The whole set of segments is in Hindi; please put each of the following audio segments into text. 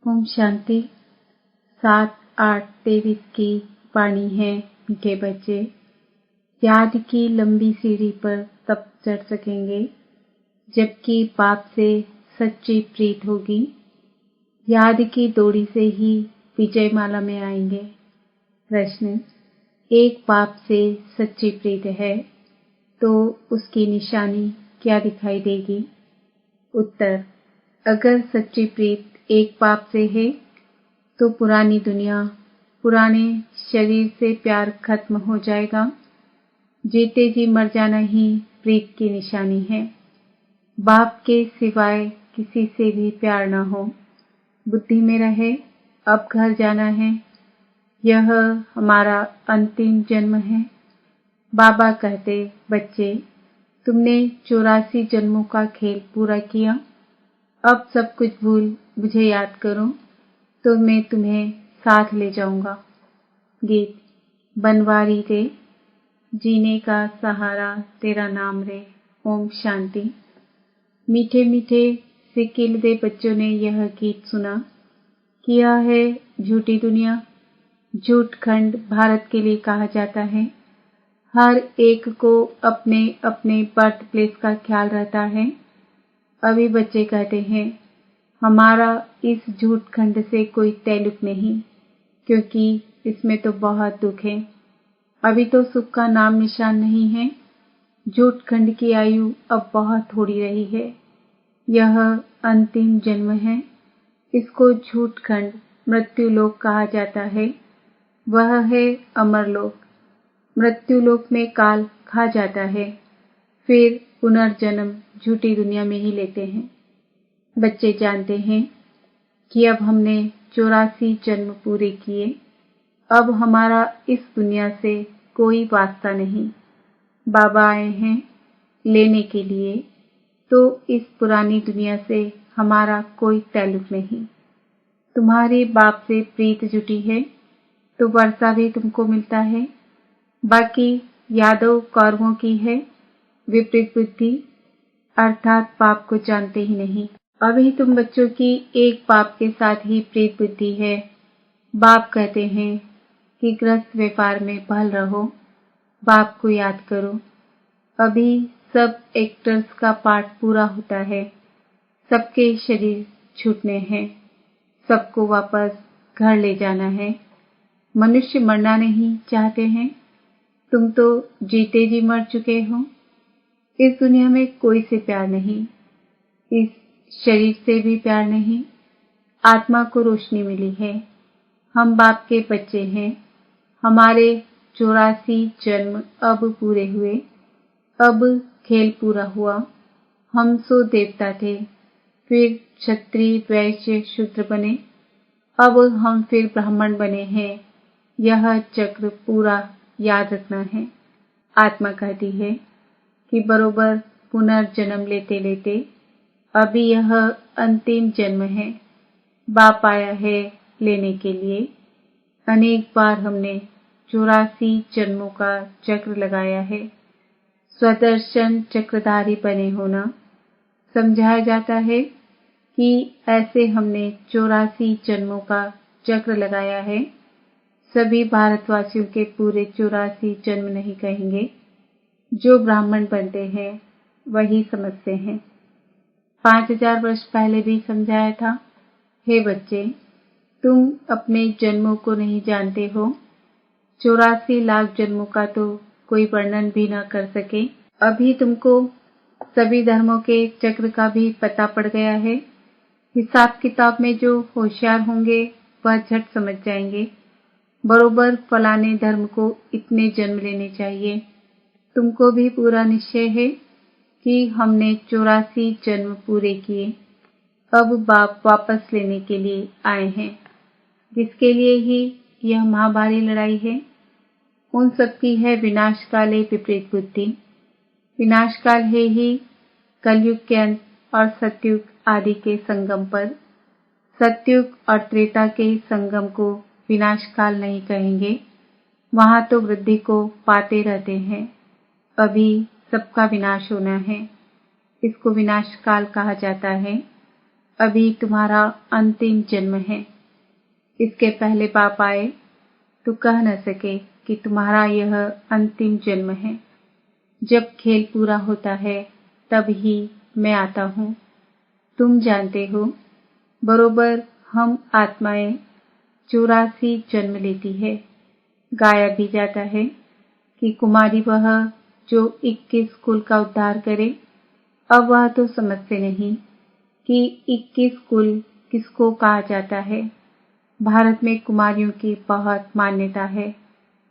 ओम शांति। 7-8-23 की वाणी है। मीठे बच्चे याद की लंबी सीढ़ी पर तब चढ़ सकेंगे जबकि बाप से सच्ची प्रीत होगी। याद की दौड़ी से ही विजय माला में आएंगे। प्रश्न: एक बाप से सच्ची प्रीत है तो उसकी निशानी क्या दिखाई देगी? उत्तर: अगर सच्ची प्रीत एक बाप से है तो पुरानी दुनिया, पुराने शरीर से प्यार खत्म हो जाएगा। जीते जी मर जाना ही प्रीत की निशानी है। बाप के सिवाय किसी से भी प्यार न हो। बुद्धि में रहे अब घर जाना है, यह हमारा अंतिम जन्म है। बाबा कहते, बच्चे तुमने 84 जन्मों का खेल पूरा किया, अब सब कुछ भूल मुझे याद करो तो मैं तुम्हें साथ ले जाऊंगा। गीत: बनवारी रे, जीने का सहारा तेरा नाम रे। ओम शांति। मीठे मीठे सिक्किलदे बच्चों ने यह गीत सुना। किया है झूठी दुनिया, झूठ खंड भारत के लिए कहा जाता है। हर एक को अपने अपने बर्थ प्लेस का ख्याल रहता है। अभी बच्चे कहते हैं हमारा इस झूठ खंड से कोई ताल्लुक नहीं, क्योंकि इसमें तो बहुत दुख है। अभी तो सुख का नाम निशान नहीं है। झूठ खंड की आयु अब बहुत थोड़ी रही है। यह अंतिम जन्म है। इसको झूठ खंड मृत्यु लोक कहा जाता है। वह है अमर लोक। मृत्यु लोक में काल खा जाता है, फिर पुनर्जन्म झूठी दुनिया में ही लेते हैं। बच्चे जानते हैं कि अब हमने 84 जन्म पूरे किए। अब हमारा इस दुनिया से कोई वास्ता नहीं। बाबा आए हैं लेने के लिए, तो इस पुरानी दुनिया से हमारा कोई ताल्लुक नहीं। तुम्हारे बाप से प्रीत जुटी है तो वर्षा भी तुमको मिलता है। बाकी यादव कौरवों की है विपरीत बुद्धि, अर्थात बाप को जानते ही नहीं। अभी तुम बच्चों की एक बाप के साथ ही प्रीत बुद्धि है। बाप कहते हैं कि गृहस्थ व्यापार में बहल रहो, बाप को याद करो। अभी सब एक्टर्स का पार्ट पूरा होता है। सबके शरीर छूटने हैं, सबको वापस घर ले जाना है। मनुष्य मरना नहीं चाहते हैं। तुम तो जीते जी मर चुके हो। इस दुनिया में कोई से प्यार नहीं, इस शरीर से भी प्यार नहीं। आत्मा को रोशनी मिली है। हम बाप के बच्चे हैं। हमारे 84 जन्म अब पूरे हुए। अब खेल पूरा हुआ। हम सो देवता थे, फिर क्षत्रिय वैश्य शूद्र बने। अब हम फिर ब्राह्मण बने हैं। यह चक्र पूरा याद रखना है। आत्मा कहती है कि बरोबर पुनर्जन्म लेते लेते अभी यह अंतिम जन्म है। बाप आया है लेने के लिए। अनेक बार हमने 84 जन्मों का चक्र लगाया है। स्वदर्शन चक्रधारी बने होना समझाया जाता है कि ऐसे हमने 84 जन्मों का चक्र लगाया है। सभी भारतवासियों के पूरे 84 जन्म नहीं कहेंगे। जो ब्राह्मण बनते हैं वही समझते हैं। 5000 वर्ष पहले भी समझाया था। हे बच्चे, तुम अपने जन्मों को नहीं जानते हो। 84 लाख जन्मों का तो कोई वर्णन भी न कर सके। अभी तुमको सभी धर्मों के चक्र का भी पता पड़ गया है। हिसाब किताब में जो होशियार होंगे वह झट समझ जाएंगे। बरोबर फलाने धर्म को इतने जन्म लेने चाहिए। तुमको भी पूरा निश्चय है कि हमने 84 जन्म पूरे किए। अब बाप वापस लेने के लिए आए हैं। जिसके लिए ही यह महाभारी लड़ाई है, उन सब की है विनाशकाले विपरीत बुद्धि। विनाशकाल है ही कलयुग के अंत और सतयुग आदि के संगम पर। सतयुग और त्रेता के संगम को विनाशकाल नहीं कहेंगे। वहां तो वृद्धि को पाते रहते हैं। अभी सबका विनाश होना है। इसको विनाश काल कहा जाता है। अभी तुम्हारा अंतिम जन्म है। इसके पहले बाप आए तो कह न सके कि तुम्हारा यह अंतिम जन्म है। जब खेल पूरा होता है तब ही मैं आता हूँ। तुम जानते हो, बरोबर हम आत्माएं 84 जन्म लेती है। गाया भी जाता है कि कुमारी वह जो 21 कुल का उद्धार करे। अब वह तो समझते नहीं कि 21 कुल किसको कहा जाता है। भारत में कुमारियों की बहुत मान्यता है,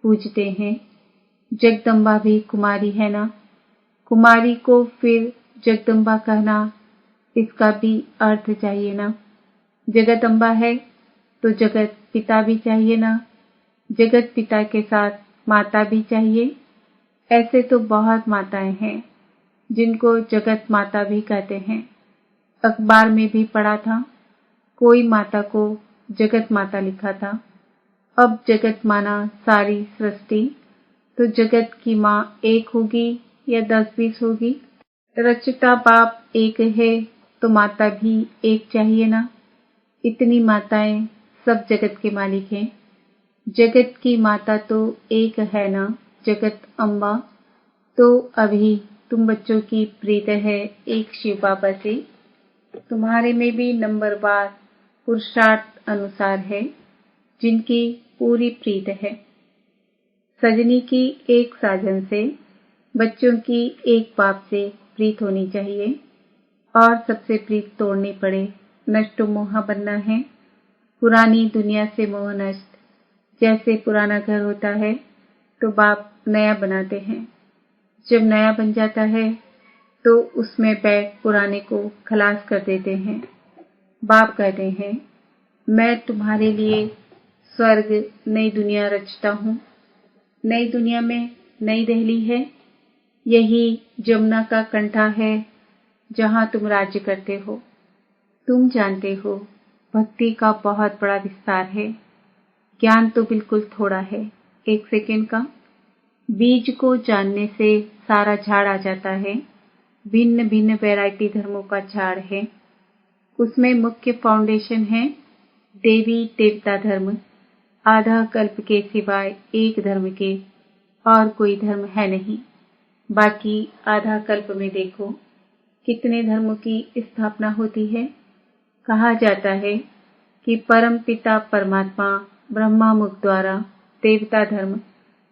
पूजते हैं। जगदम्बा भी कुमारी है ना। कुमारी को फिर जगदम्बा कहना, इसका भी अर्थ चाहिए ना। जगदम्बा है तो जगत पिता भी चाहिए ना। जगत पिता के साथ माता भी चाहिए। ऐसे तो बहुत माताएं हैं जिनको जगत माता भी कहते हैं। अखबार में भी पढ़ा था, कोई माता को जगत माता लिखा था। अब जगत माना सारी सृष्टि, तो जगत की माँ एक होगी या 10-20 होगी। रचता बाप एक है तो माता भी एक चाहिए ना। इतनी माताएं सब जगत के मालिक हैं। जगत की माता तो एक है ना, जगत अम्बा। तो अभी तुम बच्चों की प्रीत है एक शिव बाबा से। तुम्हारे में भी नंबरवार पुरुषार्थ अनुसार है जिनकी पूरी प्रीत है। सजनी की एक साजन से, बच्चों की एक बाप से प्रीत होनी चाहिए। और सबसे प्रीत तोड़नी पड़े, नष्ट मोह बनना है। पुरानी दुनिया से मोह नष्ट। जैसे पुराना घर होता है तो बाप नया बनाते हैं। जब नया बन जाता है तो उसमें बैग पुराने को खलास कर देते हैं। बाप कहते हैं, मैं तुम्हारे लिए स्वर्ग नई दुनिया रचता हूँ। नई दुनिया में नई दिल्ली है। यही जमुना का कंठा है जहाँ तुम राज्य करते हो। तुम जानते हो, भक्ति का बहुत बड़ा विस्तार है। ज्ञान तो बिल्कुल थोड़ा है, 1 सेकंड का। बीज को जानने से सारा झाड़ आ जाता है। भिन्न भिन्न वैरायटी धर्मों का झाड़ है। उसमें मुख्य फाउंडेशन है देवी देवता धर्म। आधा कल्प के सिवाय एक धर्म के और कोई धर्म है नहीं। बाकी आधा कल्प में देखो कितने धर्मों की स्थापना होती है। कहा जाता है कि परम पिता परमात्मा ब्रह्मा मुख द्वारा देवता धर्म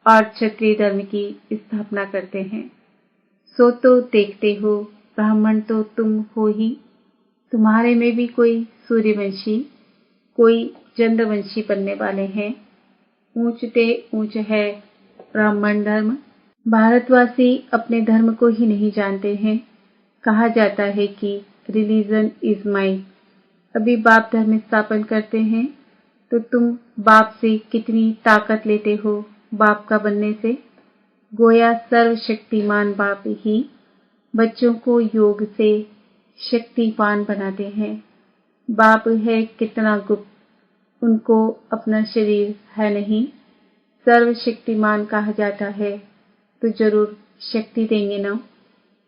और क्षत्रिय धर्म की स्थापना करते हैं। सो तो देखते हो, ब्राह्मण तो तुम हो ही। तुम्हारे में भी कोई सूर्यवंशी, कोई चंद्रवंशी बनने वाले हैं। ऊंचते ऊंच है ब्राह्मण धर्म। भारतवासी अपने धर्म को ही नहीं जानते हैं। कहा जाता है कि रिलीजन इज माइंड। अभी बाप धर्म स्थापन करते हैं तो तुम बाप से कितनी ताकत लेते हो बाप का बनने से। गोया सर्वशक्तिमान बाप ही बच्चों को योग से शक्तिवान बनाते हैं। बाप है कितना गुप्त, उनको अपना शरीर है नहीं। सर्वशक्तिमान कहा जाता है तो जरूर शक्ति देंगे ना।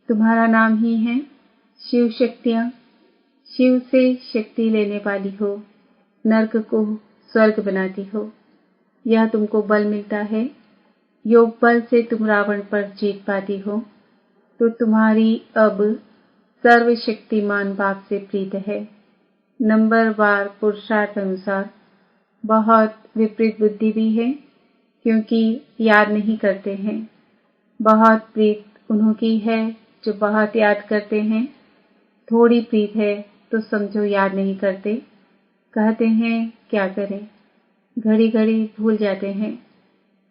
तुम्हारा नाम ही है शिव शक्तियाँ। शिव से शक्ति लेने वाली हो, नर्क को स्वर्ग बनाती हो। यह तुमको बल मिलता है। योग बल से तुम रावण पर जीत पाती हो। तो तुम्हारी अब सर्वशक्तिमान बाप से प्रीत है। नंबरवार पुरुषार्थ अनुसार बहुत विपरीत बुद्धि भी है, क्योंकि याद नहीं करते हैं। बहुत प्रीत उन्हों की है जो बहुत याद करते हैं। थोड़ी प्रीत है तो समझो याद नहीं करते। कहते हैं क्या करें, घड़ी घड़ी भूल जाते हैं।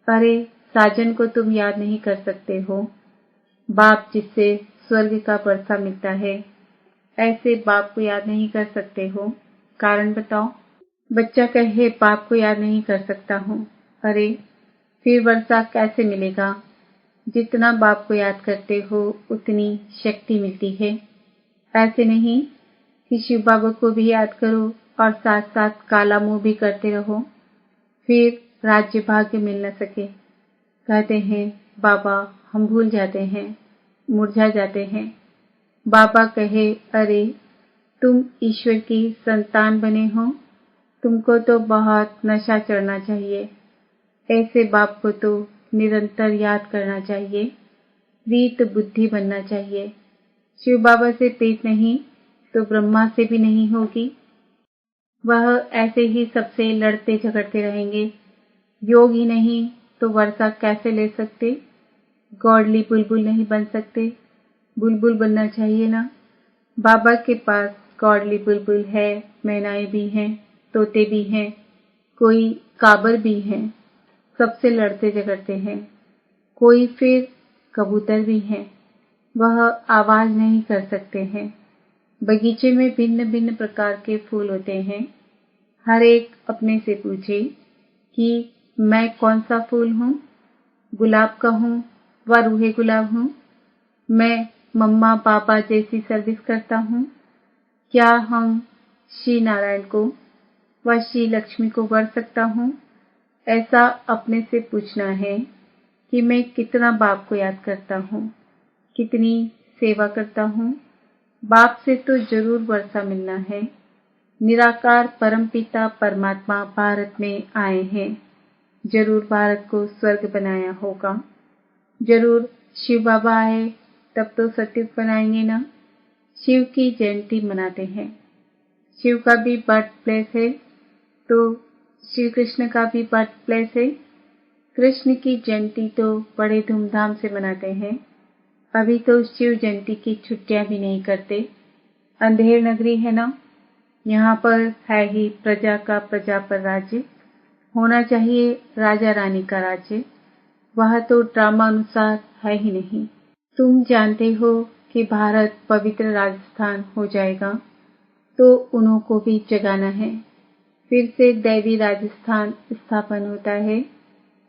अरे साजन को तुम याद नहीं कर सकते हो। बाप जिससे स्वर्ग का वर्षा मिलता है, ऐसे बाप को याद नहीं कर सकते हो। कारण बताओ। बच्चा कहे बाप को याद नहीं कर सकता हूँ। अरे फिर वर्षा कैसे मिलेगा। जितना बाप को याद करते हो उतनी शक्ति मिलती है। ऐसे नहीं कि शिव बाबा को भी याद करो और साथ साथ काला मुंह भी करते रहो, फिर राज्य भाग्य मिल न सके। कहते हैं बाबा हम भूल जाते हैं, मुरझा जाते हैं। बाबा कहे अरे तुम ईश्वर की संतान बने हो, तुमको तो बहुत नशा चढ़ना चाहिए। ऐसे बाप को तो निरंतर याद करना चाहिए, प्रीत बुद्धि बनना चाहिए। शिव बाबा से प्रीत नहीं तो ब्रह्मा से भी नहीं होगी। वह ऐसे ही सबसे लड़ते झगड़ते रहेंगे। योग ही नहीं तो वर्षा कैसे ले सकते? गॉडली बुलबुल नहीं बन सकते। बुलबुल बनना चाहिए ना। बाबा के पास गॉडली बुलबुल है, मैनाएं भी हैं, तोते भी हैं, कोई काबर भी हैं, सबसे लड़ते झगड़ते हैं। कोई फिर कबूतर भी हैं, वह आवाज नहीं कर सकते हैं। बगीचे में भिन्न भिन्न प्रकार के फूल होते हैं। हर एक अपने से पूछे कि मैं कौन सा फूल हूँ? गुलाब का हूँ व रूहे गुलाब हूँ? मैं मम्मा पापा जैसी सर्विस करता हूँ? क्या हम श्री नारायण को व श्री लक्ष्मी को वर सकता हूँ? ऐसा अपने से पूछना है कि मैं कितना बाप को याद करता हूँ, कितनी सेवा करता हूँ। बाप से तो जरूर वर्षा मिलना है। निराकार परमपिता परमात्मा भारत में आए हैं, जरूर भारत को स्वर्ग बनाया होगा। जरूर शिव बाबा आए तब तो सत्युग बनाएंगे ना। शिव की जयंती मनाते हैं। शिव का भी बर्थ प्लेस है तो श्री कृष्ण का भी बर्थ प्लेस है। कृष्ण की जयंती तो बड़े धूमधाम से मनाते हैं। अभी तो शिव जयंती की छुट्टियां भी नहीं करते। अंधेर नगरी है ना, यहाँ पर है ही प्रजा का प्रजा पर राज्य। होना चाहिए राजा रानी का राज्य। वह तो ड्रामा अनुसार है ही नहीं। तुम जानते हो कि भारत पवित्र राजस्थान हो जाएगा तो उन्हों को भी जगाना है। फिर से दैवी राजस्थान स्थापन होता है।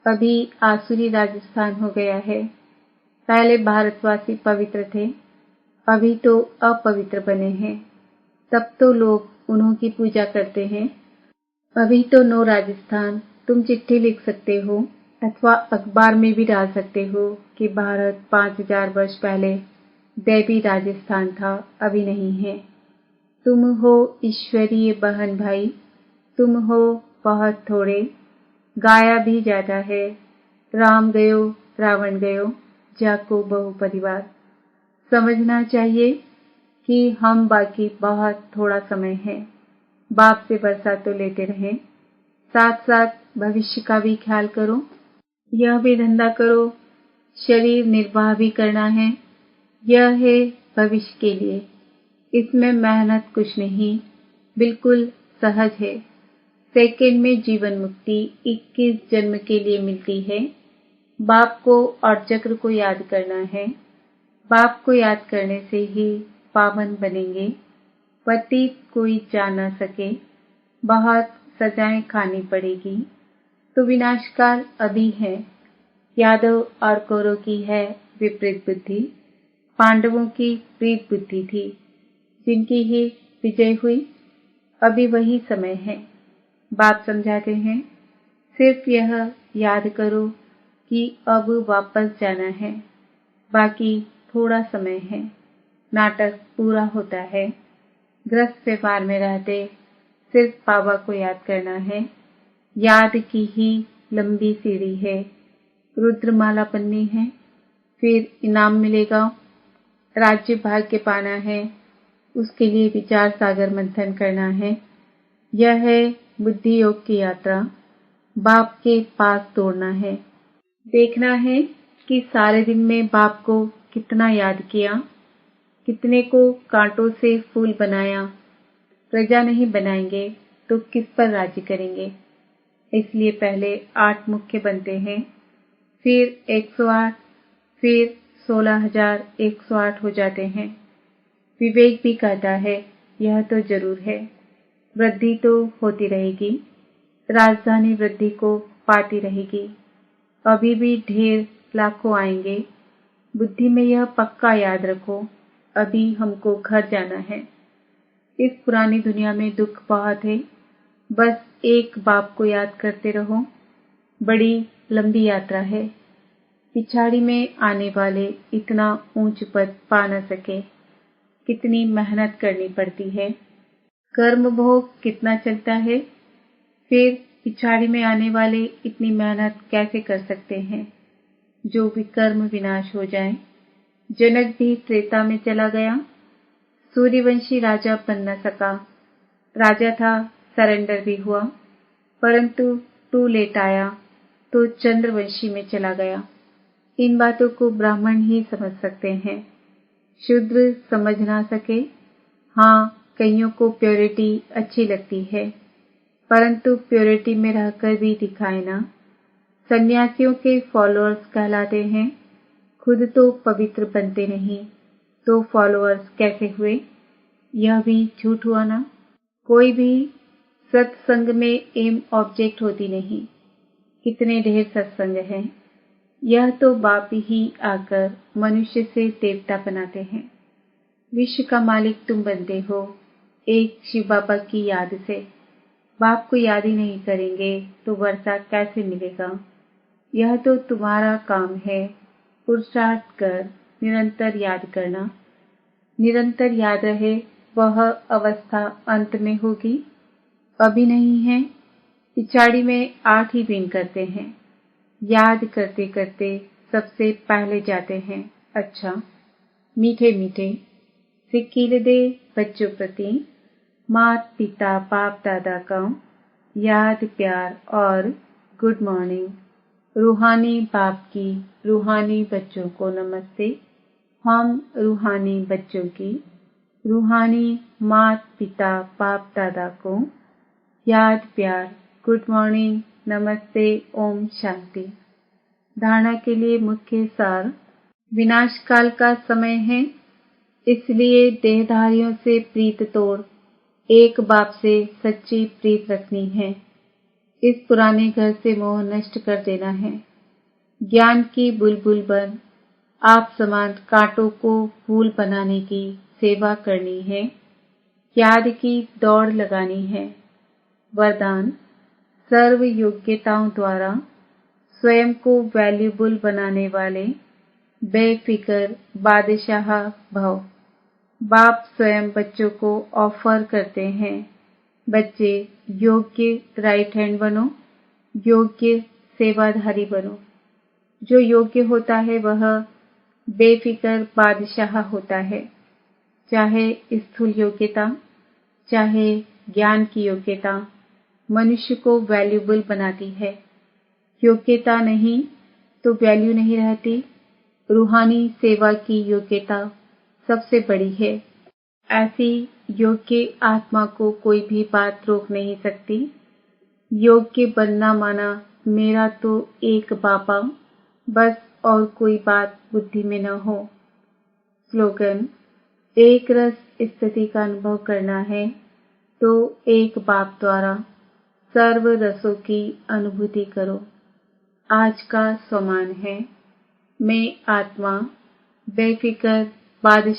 अभी आसुरी राजस्थान हो गया है। पहले भारतवासी पवित्र थे, अभी तो अपवित्र बने हैं। तब तो लोग उन्हों की पूजा करते हैं। अभी तो नो राजस्थान। तुम चिट्ठी लिख सकते हो अथवा अखबार में भी डाल सकते हो कि भारत 5000 वर्ष पहले दैवी राजस्थान था, अभी नहीं है। तुम हो ईश्वरीय बहन भाई, तुम हो बहुत थोड़े। गाया भी जाता है, राम गयो रावण गयो, जाको बहु परिवार। समझना चाहिए कि हम बाकी बहुत थोड़ा समय है। बाप से वर्षा तो लेते रहें, साथ साथ भविष्य का भी ख्याल करो। यह भी धंधा करो, शरीर निर्वाह भी करना है। यह है भविष्य के लिए। इसमें मेहनत कुछ नहीं, बिल्कुल सहज है। सेकंड में जीवन मुक्ति 21 जन्म के लिए मिलती है। बाप को और चक्र को याद करना है। बाप को याद करने से ही पावन बनेंगे। पतित कोई जा न सके, बहुत सजाएं खानी पड़ेगी। तो विनाशकाल अभी है। यादव और कौरव की है विपरीत बुद्धि, पांडवों की प्रीत बुद्धि थी, जिनकी ही विजय हुई। अभी वही समय है। बाप समझाते हैं, सिर्फ यह याद करो कि अब वापस जाना है। बाकी थोड़ा समय है, नाटक पूरा होता है। ग्रस्त व्यवहार में रहते सिर्फ बाबा को याद करना है। याद की ही लंबी सीढ़ी है। रुद्रमाला बननी है, फिर इनाम मिलेगा। राज्य भाग्य पाना है, उसके लिए विचार सागर मंथन करना है। यह है बुद्धि योग की यात्रा। बाप के पास दौड़ना है। देखना है कि सारे दिन में बाप को कितना याद किया, कितने को कांटों से फूल बनाया। प्रजा नहीं बनाएंगे तो किस पर राज्य करेंगे? इसलिए पहले 8 मुख्य बनते हैं, फिर 108, फिर 16,108 हो जाते हैं। विवेक भी कहता है यह तो जरूर है। वृद्धि तो होती रहेगी, राजधानी वृद्धि को पाती रहेगी। अभी भी ढेर लाखों आएंगे। बुद्धि में यह पक्का याद रखो, अभी हमको घर जाना है। इस पुरानी दुनिया में दुख बहुत है। बस एक बाप को याद करते रहो। बड़ी लंबी यात्रा है। पिछाड़ी में आने वाले इतना ऊंच पद पा न सके। कितनी मेहनत करनी पड़ती है, कर्म भोग कितना चलता है, फिर पिछाड़ी में आने वाले इतनी मेहनत कैसे कर सकते हैं जो विकर्म विनाश हो जाए। जनक भी त्रेता में चला गया, सूर्यवंशी राजा बन न सका। राजा था, सरेंडर भी हुआ, परंतु टू लेट आया तो चंद्रवंशी में चला गया। इन बातों को ब्राह्मण ही समझ सकते हैं, शूद्र समझ ना सके। हाँ, कईयों को प्योरिटी अच्छी लगती है, परंतु प्योरिटी में रहकर भी दिखाए ना। सन्यासियों के फॉलोअर्स कहलाते हैं, खुद तो पवित्र बनते नहीं तो फॉलोअर्स कैसे हुए? यह भी झूठ हुआ ना। कोई भी सत्संग में एम ऑब्जेक्ट होती नहीं। कितने ढेर सत्संग हैं, यह तो बाप ही आकर मनुष्य से देवता बनाते हैं। विश्व का मालिक तुम बनते हो एक शिव बाबा की याद से। बाप को याद ही नहीं करेंगे तो वर्षा कैसे मिलेगा? यह तो तुम्हारा काम है, पुरुषार्थ कर निरंतर याद करना। निरंतर याद रहे वह अवस्था अंत में होगी, अभी नहीं है। पिछाड़ी में 8 ही दिन करते हैं, याद करते करते सबसे पहले जाते हैं। अच्छा, मीठे मीठे सिक्किल दे बच्चों प्रति माता पिता बाप दादा का याद प्यार और गुड मॉर्निंग। रूहानी बाप की रूहानी बच्चों को नमस्ते। हम रूहानी बच्चों की रूहानी माता पिता बाप दादा को याद प्यार गुड मॉर्निंग नमस्ते ओम शांति। धारणा के लिए मुख्य सार। विनाश काल का समय है, इसलिए देहधारियों से प्रीत तोड़ एक बाप से सच्ची प्रीत रखनी है। इस पुराने घर से मोह नष्ट कर देना है। ज्ञान की बुलबुल बन आप समान कांटों को फूल बनाने की सेवा करनी है। याद की दौड़ लगानी है। वरदान। सर्व योग्यताओं द्वारा स्वयं को वैल्यूबल बनाने वाले बेफिक्र बादशाह भव। बाप स्वयं बच्चों को ऑफर करते हैं, बच्चे योग्य राइट हैंड बनो, योग्य सेवाधारी बनो। जो योग्य होता है वह बेफिक्र बादशाह होता है। चाहे स्थूल योग्यता, चाहे ज्ञान की योग्यता मनुष्य को वैल्यूबल बनाती है। योग्यता नहीं तो वैल्यू नहीं रहती। रूहानी सेवा की योग्यता सबसे बड़ी है। ऐसी योग्य आत्मा को कोई भी बात रोक नहीं सकती। योग्य बनना माना मेरा तो एक बाबा बस, और कोई बात बुद्धि में न हो। स्लोगन। एक रस स्थिति का अनुभव करना है तो एक बाप द्वारा सर्व रसों की अनुभूति करो। आज का स्वमान है, मैं आत्मा बेफिक्र बादशाह